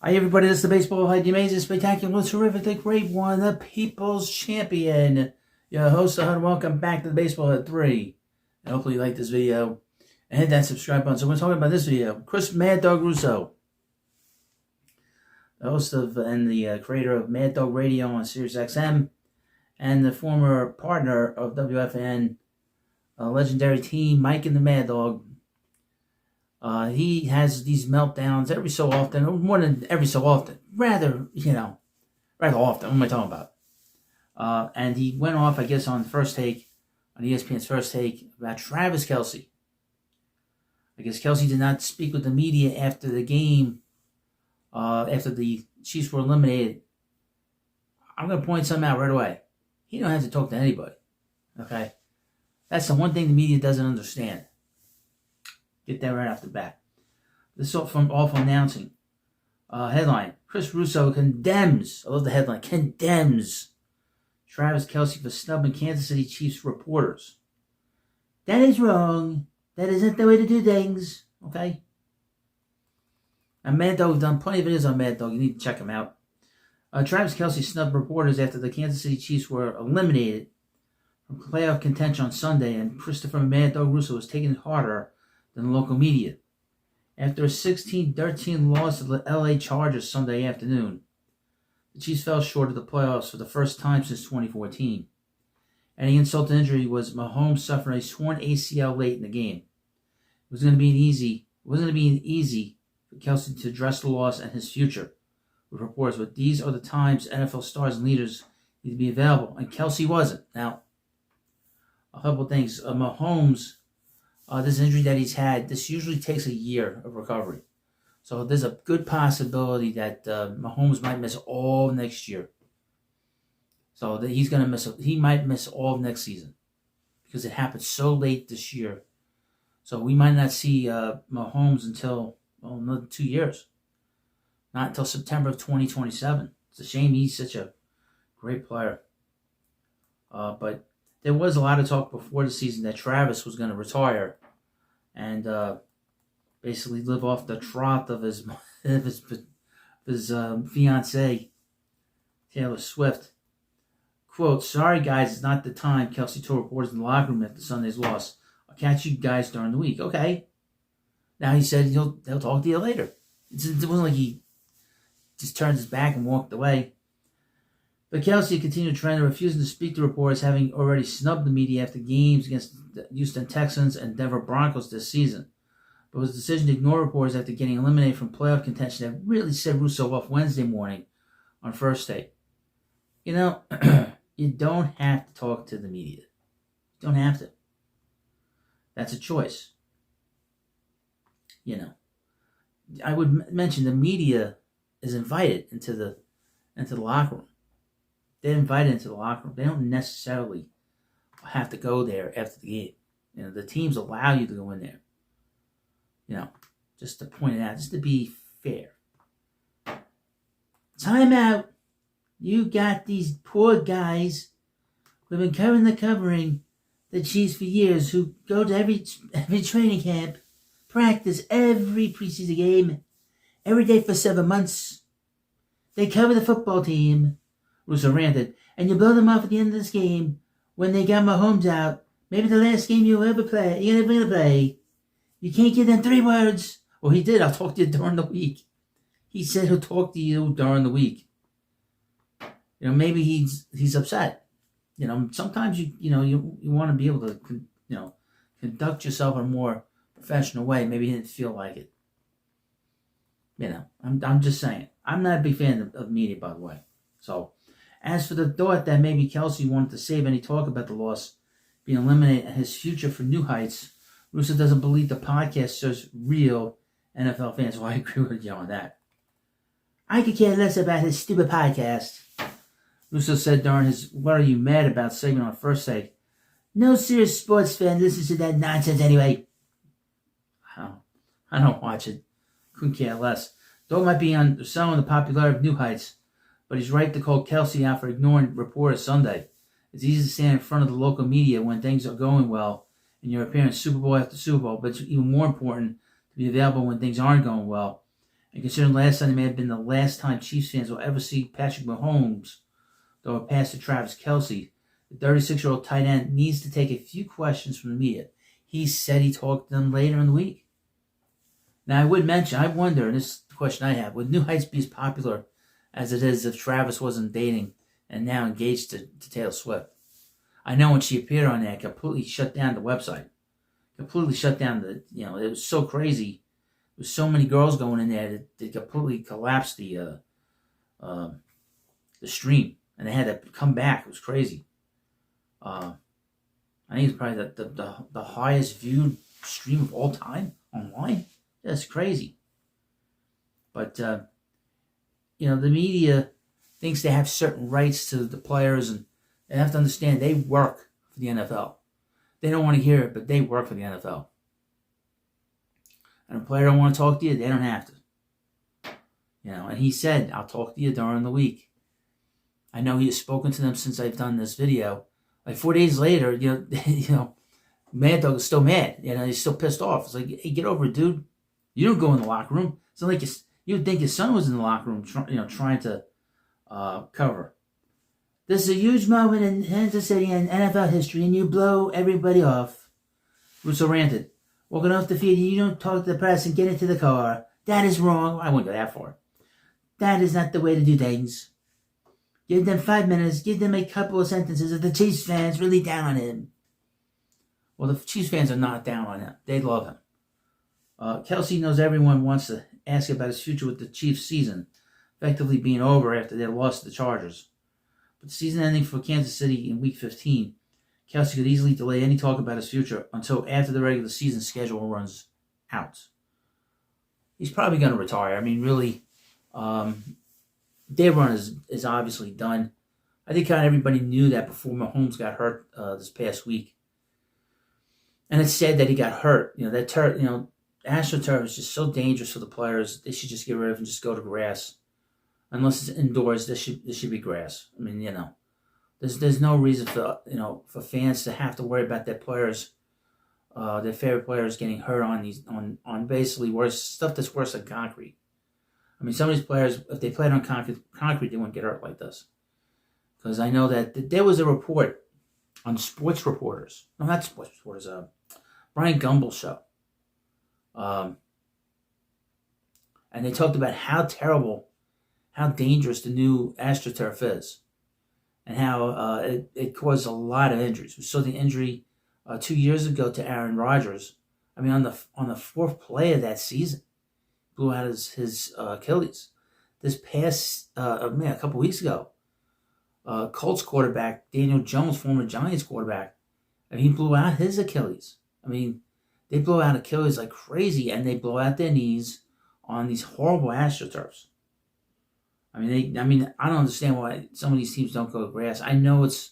Hi everybody, this is the Baseball Highlight, the amazing, spectacular, terrific, the great one, the People's Champion. Your host, and welcome back to the Baseball at 3. And hopefully you like this video and hit that subscribe button. So we're talking about this video. Chris Mad Dog Russo, the host of and the creator of Mad Dog Radio on Sirius XM, and the former partner of WFAN, legendary team Mike and the Mad Dog. He has these meltdowns every so often, or more than every so often. Rather often. What am I talking about? And he went off, I guess, on First Take, on ESPN's First Take, about Travis Kelce. I guess Kelce did not speak with the media after the game, after the Chiefs were eliminated. I'm going to point something out right away. He don't have to talk to anybody. Okay? That's the one thing the media doesn't understand. Get that right off the bat. This is from awful announcing. Headline: Chris Russo condemns, I love the headline, condemns Travis Kelce for snubbing Kansas City Chiefs reporters. That is wrong. That isn't the way to do things. Okay? And Mad Dog done plenty of videos on Mad Dog. You need to check him out. Travis Kelce snubbed reporters after the Kansas City Chiefs were eliminated from playoff contention on Sunday, and Christopher Mad Dog Russo was taking it harder than the local media. After a 16-13 loss to the LA Chargers Sunday afternoon, the Chiefs fell short of the playoffs for the first time since 2014. And the insult to injury was Mahomes suffering a torn ACL late in the game. It wasn't going to be easy for Kelce to address the loss and his future with reports, but these are the times NFL stars and leaders need to be available, and Kelce wasn't. Now, a couple things. Mahomes, this injury that he's had, this usually takes a year of recovery. So there's a good possibility that Mahomes might miss all next year. So that he's going to he might miss all of next season because it happened so late this year. So we might not see Mahomes until another 2 years. Not until September of 2027. It's a shame, he's such a great player. But there was a lot of talk before the season that Travis was going to retire and basically live off the trot of his fiancée, Taylor Swift. Quote, "Sorry guys, it's not the time," Kelce told reporters in the locker room after Sunday's loss. "I'll catch you guys during the week." Okay. Now he said he'll talk to you later. It wasn't like he just turned his back and walked away. But Kelce continued a trend of refusing to speak to reporters, having already snubbed the media after games against the Houston Texans and Denver Broncos this season. But his decision to ignore reporters after getting eliminated from playoff contention that really set Russo off Wednesday morning on First Take. You know, you don't have to talk to the media. You don't have to. That's a choice. You know, I would mention the media is invited into the locker room. They're invited into the locker room. They don't necessarily have to go there after the game. You know, the teams allow you to go in there. You know, just to point it out, just to be fair. Time out. You got these poor guys who have been covering the Chiefs for years, who go to every training camp, practice every preseason game, every day for 7 months. They cover the football team. Russo ranted, and you blow them off at the end of this game when they got Mahomes out. Maybe the last game you're ever going to play. You can't give them 3 words. Well, he did. I'll talk to you during the week. He said he'll talk to you during the week. You know, maybe he's upset. You know, sometimes you want to be able to conduct yourself in a more professional way. Maybe he didn't feel like it. You know, I'm just saying. I'm not a big fan of media, by the way. So, as for the thought that maybe Kelce wanted to save any talk about the loss being eliminated and his future for new heights, Russo doesn't believe the podcast serves real NFL fans. Well, I agree with you on that. I could care less about his stupid podcast, Russo said during his "What Are You Mad About" segment on First Take. No serious sports fan listens to that nonsense anyway. I don't watch it. Couldn't care less. Dog might be selling the popularity of new heights, but he's right to call Kelce out for ignoring reporters Sunday. It's easy to stand in front of the local media when things are going well and you're appearing Super Bowl after Super Bowl, but it's even more important to be available when things aren't going well And considering last Sunday may have been the last time Chiefs fans will ever see Patrick Mahomes throw a pass to Travis Kelce, the 36-year-old tight end needs to take a few questions from the media. He said he talked to them later in the week. Now, I wonder, and this is the question I have, would New Heights be as popular as it is if Travis wasn't dating and now engaged to Taylor Swift? I know when she appeared on that, completely shut down the website. Completely shut down it was so crazy. There was so many girls going in there that they completely collapsed the stream. And they had to come back. It was crazy. I think it's probably the highest viewed stream of all time online. That's crazy. But, the media thinks they have certain rights to the players, and they have to understand they work for the NFL. They don't want to hear it, but they work for the NFL. And a player don't want to talk to you, they don't have to. And he said, I'll talk to you during the week. I know he has spoken to them since I've done this video. Like 4 days later, Mad Dog is still mad. He's still pissed off. It's like, hey, get over it, dude. You don't go in the locker room. It's not like you would think his son was in the locker room, trying to cover. This is a huge moment in Kansas City and NFL history, and you blow everybody off. Russo ranted. Walking off the field, you don't talk to the press and get into the car. That is wrong. I wouldn't go that far. That is not the way to do things. Give them 5 minutes. Give them a couple of sentences if the Chiefs fans really down on him. Well, the Chiefs fans are not down on him. They love him. Kelce knows everyone wants to ask about his future with the Chiefs season, effectively being over after their loss to the Chargers. But the season ending for Kansas City in Week 15, Kelce could easily delay any talk about his future until after the regular season schedule runs out. He's probably going to retire. I mean, really, their run is obviously done. I think kind of everybody knew that before Mahomes got hurt this past week. And it's sad that he got hurt. AstroTurf is just so dangerous for the players. They should just get rid of it and just go to grass. Unless it's indoors, this should be grass. I mean, there's no reason for fans to have to worry about their players, their favorite players getting hurt on basically worse stuff that's worse than concrete. I mean, some of these players, if they played on concrete, they wouldn't get hurt like this. Because I know that there was a report on Sports Reporters. No, not Sports Reporters. Brian Gumbel's show. And they talked about how terrible, how dangerous the new AstroTurf is. And how it caused a lot of injuries. We saw the injury 2 years ago to Aaron Rodgers. I mean, on the fourth play of that season, blew out his Achilles. This past, a couple weeks ago, Colts quarterback Daniel Jones, former Giants quarterback, he blew out his Achilles. I mean, they blow out Achilles like crazy, and they blow out their knees on these horrible AstroTurfs. I mean, I don't understand why some of these teams don't go to grass. I know it's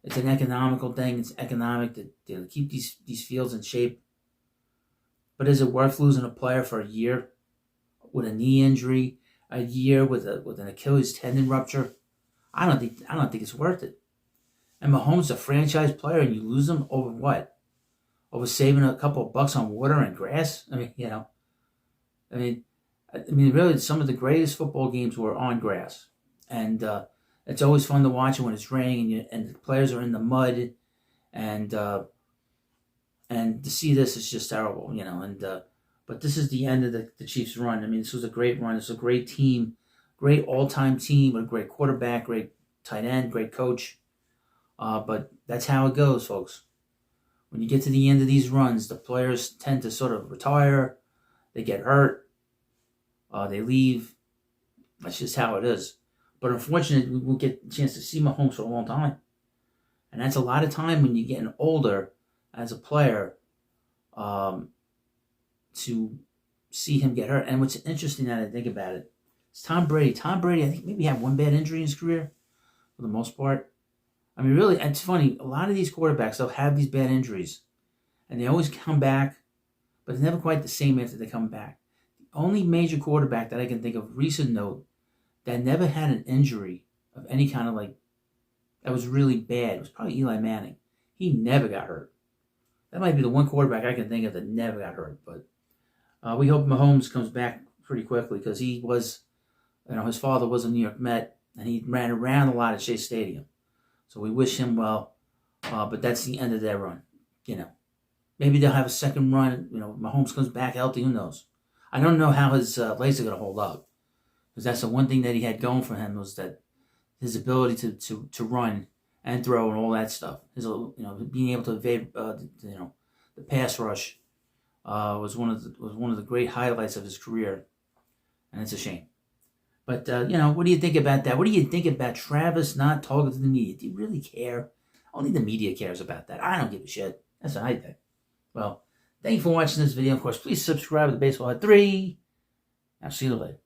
an economical thing. It's economic to keep these fields in shape. But is it worth losing a player for a year with a knee injury, a year with an Achilles tendon rupture? I don't think it's worth it. And Mahomes is a franchise player, and you lose him over what? Over saving a couple of bucks on water and grass? I mean, really, some of the greatest football games were on grass, and it's always fun to watch it when it's raining and the players are in the mud, and to see this is just terrible, But this is the end of the Chiefs' run. I mean, this was a great run. It's a great team, great all-time team with a great quarterback, great tight end, great coach. But that's how it goes, folks. When you get to the end of these runs, the players tend to sort of retire. They get hurt. They leave. That's just how it is. But unfortunately, we won't get a chance to see Mahomes for a long time. And that's a lot of time when you're getting older as a player to see him get hurt. And what's interesting now that I think about it, is Tom Brady. Tom Brady, I think maybe had one bad injury in his career for the most part. I mean, really, it's funny. A lot of these quarterbacks, they'll have these bad injuries. And they always come back, but it's never quite the same after they come back. The only major quarterback that I can think of, recent note, that never had an injury of any kind of that was really bad, was probably Eli Manning. He never got hurt. That might be the one quarterback I can think of that never got hurt. But we hope Mahomes comes back pretty quickly because he was, his father was a New York Met, and he ran around a lot at Shea Stadium. So we wish him well, but that's the end of their run. Maybe they'll have a second run. Mahomes comes back healthy. Who knows? I don't know how his legs are going to hold up, because that's the one thing that he had going for him, was that his ability to run and throw and all that stuff. His being able to evade the pass rush was one of the great highlights of his career, and it's a shame. But what do you think about that? What do you think about Travis not talking to the media? Do you really care? Only the media cares about that. I don't give a shit. That's what I think. Well, thank you for watching this video. Of course, please subscribe to Baseball at 3. I'll see you later.